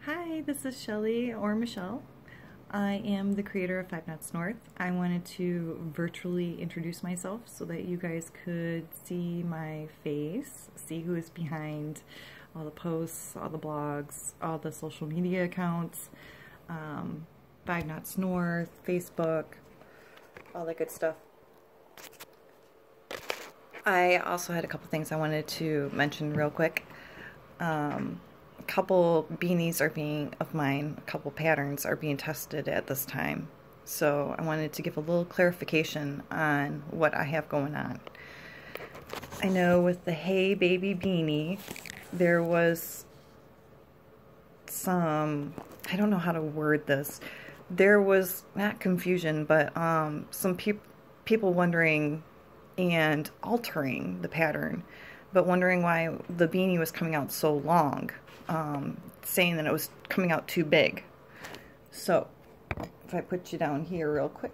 Hi, this is Shelly or Michelle. I am the creator of Five Knots North. I wanted to virtually introduce myself so that you guys could see my face, see who is behind all the posts, all the blogs, all the social media accounts, Five Knots North, Facebook, all that good stuff. I also had a couple things I wanted to mention real quick. A couple beanies of mine, a couple patterns are being tested at this time. So I wanted to give a little clarification on what I have going on. I know with the Hey Baby beanie, there was some, I don't know how to word this. There was not confusion, but some people wondering and altering the pattern, but wondering why the beanie was coming out so long, saying that it was coming out too big. So if I put you down here real quick,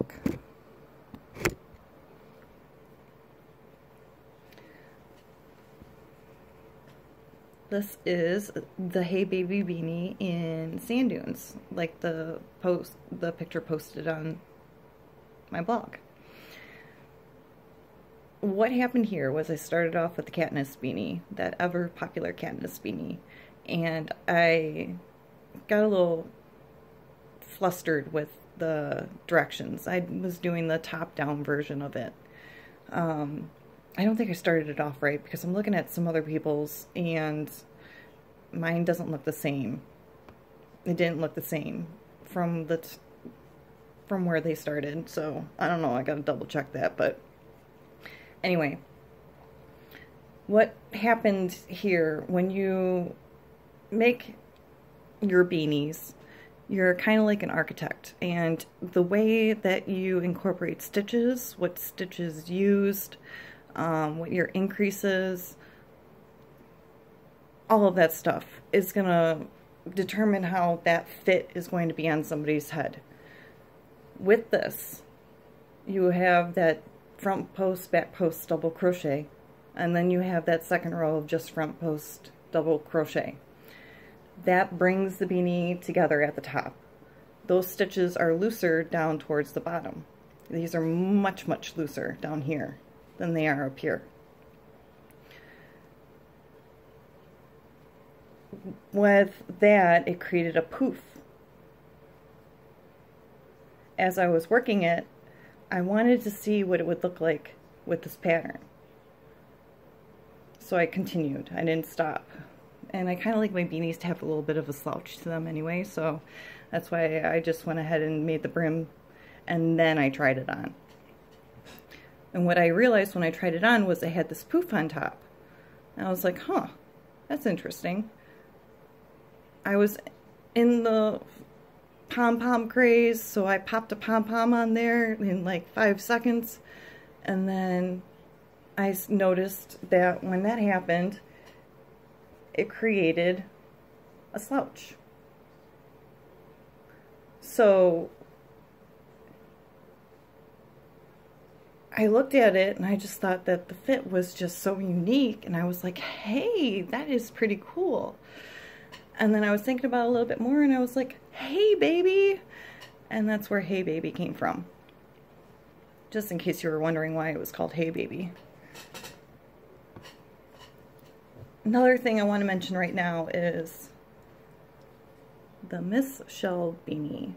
this is the Hey Baby beanie in sand dunes, like the picture posted on my blog. What happened here was I started off with the Katniss beanie, that ever popular Katniss beanie, and I got a little flustered with the directions. I was doing the top-down version of it. I don't think I started it off right because I'm looking at some other people's and mine doesn't look the same. It didn't look the same from where they started, so I don't know, I gotta double check that, but anyway, what happened here, when you make your beanies, you're kind of like an architect, and the way that you incorporate stitches, what stitches used, what your increases, all of that stuff is going to determine how that fit is going to be on somebody's head. With this, you have that front post, back post, double crochet, and then you have that second row of just front post, double crochet. That brings the beanie together at the top. Those stitches are looser down towards the bottom. These are much, much looser down here than they are up here. With that, it created a poof. As I was working it, I wanted to see what it would look like with this pattern. So I continued. I didn't stop. And I kind of like my beanies to have a little bit of a slouch to them anyway, so that's why I just went ahead and made the brim, and then I tried it on. And what I realized when I tried it on was I had this poof on top. And I was like, huh, that's interesting. I was in the pom-pom craze, so I popped a pom-pom on there in like 5 seconds, and then I noticed that when that happened, it created a slouch. So I looked at it and I just thought that the fit was just so unique, and I was like, hey, that is pretty cool. And then I was thinking about it a little bit more and I was like, hey baby, and that's where Hey Baby came from. Just in case you were wondering why it was called Hey Baby. Another thing I want to mention right now is the Miss Shell beanie.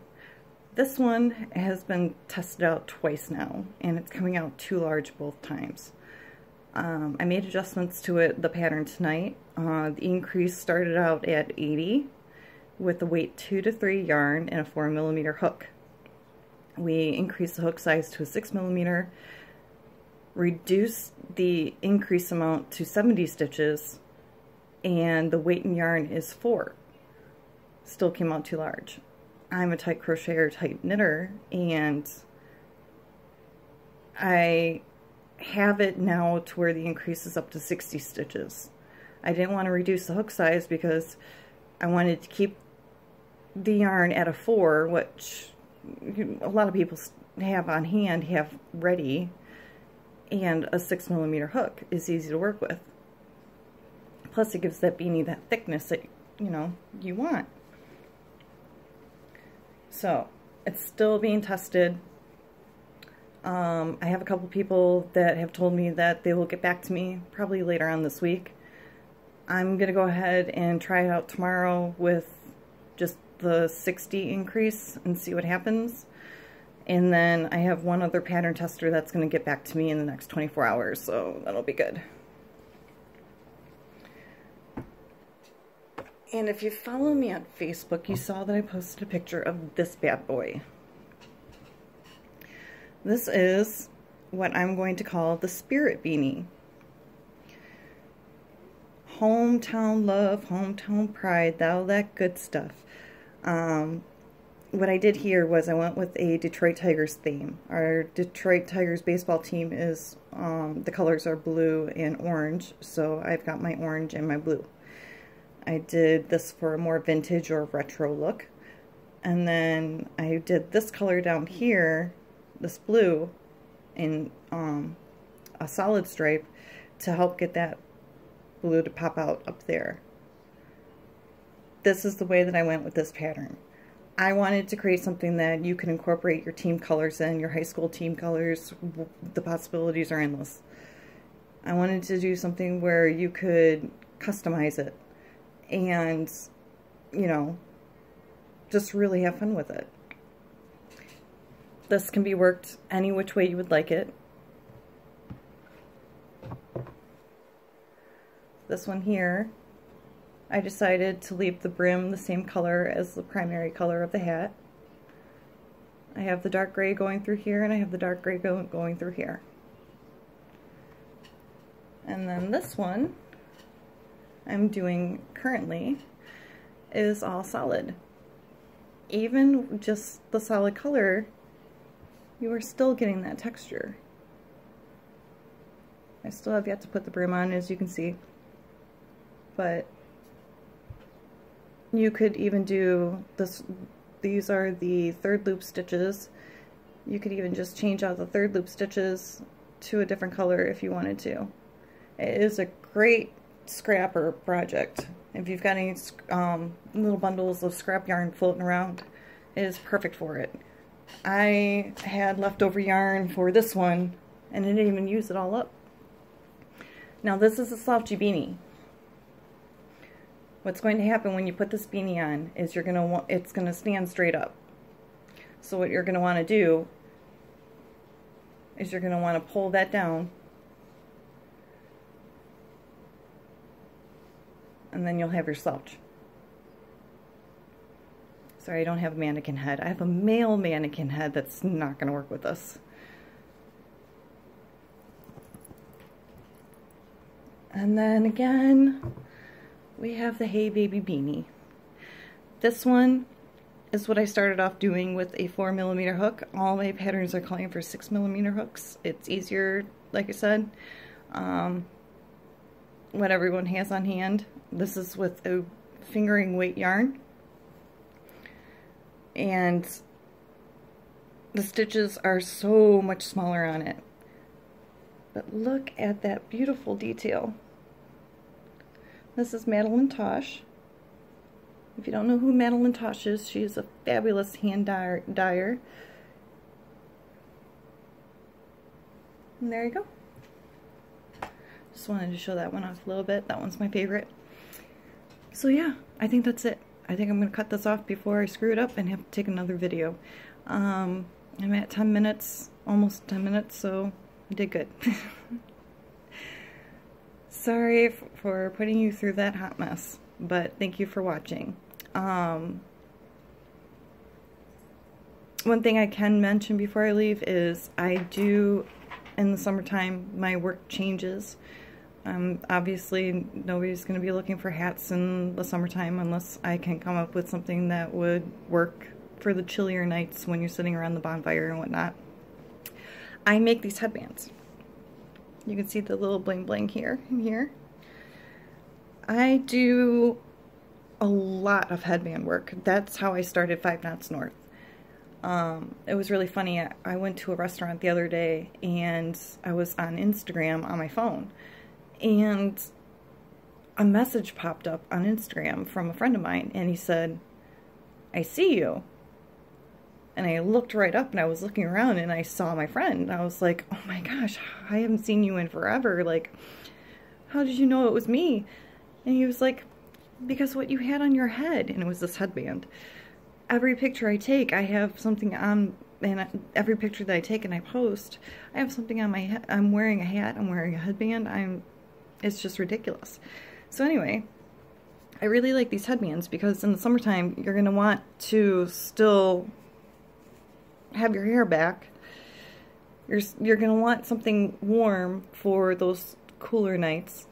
This one has been tested out twice now, and it's coming out too large both times. I made adjustments to the pattern tonight. The increase started out at 80 with the weight 2 to 3 yarn and a 4mm hook. We increased the hook size to a 6mm, reduced the increase amount to 70 stitches, and the weight in yarn is 4. Still came out too large. I'm a tight crocheter, tight knitter, and I have it now to where the increase is up to 60 stitches. I didn't want to reduce the hook size because I wanted to keep the yarn at a 4, which a lot of people have on hand, have ready, and a 6mm hook is easy to work with. Plus it gives that beanie that thickness that, you know, you want. So it's still being tested. I have a couple people that have told me that they will get back to me probably later on this week. I'm going to go ahead and try it out tomorrow with just the 60 increase and see what happens. And then I have one other pattern tester that's going to get back to me in the next 24 hours, so that'll be good. And if you follow me on Facebook, you saw that I posted a picture of this bad boy. This is what I'm going to call the Spirit Beanie. Hometown love, hometown pride, all that good stuff. What I did here was I went with a Detroit Tigers theme. Our Detroit Tigers baseball team is, the colors are blue and orange, so I've got my orange and my blue. I did this for a more vintage or retro look. And then I did this color down here, this blue, in a solid stripe to help get that blue to pop out up there. This is the way that I went with this pattern. I wanted to create something that you can incorporate your team colors in, your high school team colors. The possibilities are endless. I wanted to do something where you could customize it and, you know, just really have fun with it. This can be worked any which way you would like it. This one here, I decided to leave the brim the same color as the primary color of the hat. I have the dark gray going through here, and I have the dark gray going through here. And then this one I'm doing currently is all solid. Even just the solid color, you are still getting that texture. I still have yet to put the brim on, as you can see, but you could even do this. These are the third loop stitches. You could even just change out the third loop stitches to a different color if you wanted to. It is a great scrapper project. If you've got any little bundles of scrap yarn floating around, it is perfect for it. I had leftover yarn for this one, and I didn't even use it all up. Now this is a slouchy beanie. What's going to happen when you put this beanie on is it's going to stand straight up. So what you're going to want to do is you're going to want to pull that down, and then you'll have your slouch. Sorry, I don't have a mannequin head. I have a male mannequin head that's not going to work with us. And then again, we have the Hey Baby Beanie. This one is what I started off doing with a 4mm hook. All my patterns are calling for 6mm hooks. It's easier, like I said, what everyone has on hand. This is with a fingering weight yarn. And the stitches are so much smaller on it. But look at that beautiful detail. This is Madeline Tosh. If you don't know who Madeline Tosh is, she is a fabulous hand dyer. And there you go. Just wanted to show that one off a little bit. That one's my favorite. So yeah, I think that's it. I think I'm going to cut this off before I screw it up and have to take another video. I'm at 10 minutes, almost 10 minutes, so I did good. Sorry for putting you through that hot mess, but thank you for watching. One thing I can mention before I leave is I do, in the summertime, my work changes. Obviously, nobody's going to be looking for hats in the summertime unless I can come up with something that would work for the chillier nights when you're sitting around the bonfire and whatnot. I make these headbands. You can see the little bling bling here and here. I do a lot of headband work. That's how I started 5 Knots North. It was really funny. I went to a restaurant the other day and I was on Instagram on my phone, and a message popped up on Instagram from a friend of mine, and he said, "I see you." And I looked right up and I was looking around and I saw my friend. And I was like, oh my gosh, I haven't seen you in forever. Like, how did you know it was me? And he was like, because what you had on your head. And it was this headband. Every picture I take, I have something on, and every picture that I take and I post, I have something on my head. I'm wearing a hat, I'm wearing a headband, it's just ridiculous. So anyway, I really like these headbands because in the summertime, you're going to want to still have your hair back. You're going to want something warm for those cooler nights,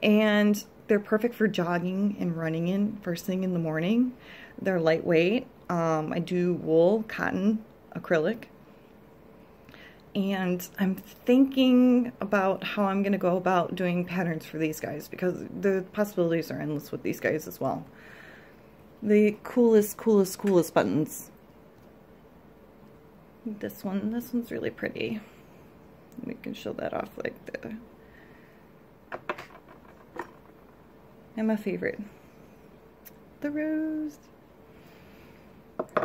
and they're perfect for jogging and running in first thing in the morning. They're lightweight. I do wool, cotton, acrylic. And I'm thinking about how I'm going to go about doing patterns for these guys because the possibilities are endless with these guys as well. The coolest buttons. This one's really pretty. We can show that off like that. And my favorite, the rose.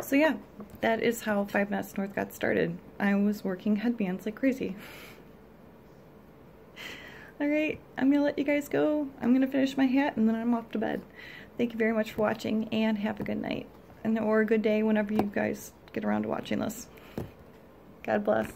So yeah, that is how Five Knots North got started. I was working headbands like crazy. Alright, I'm going to let you guys go. I'm going to finish my hat and then I'm off to bed. Thank you very much for watching and have a good night. Or a good day whenever you guys get around to watching this. God bless.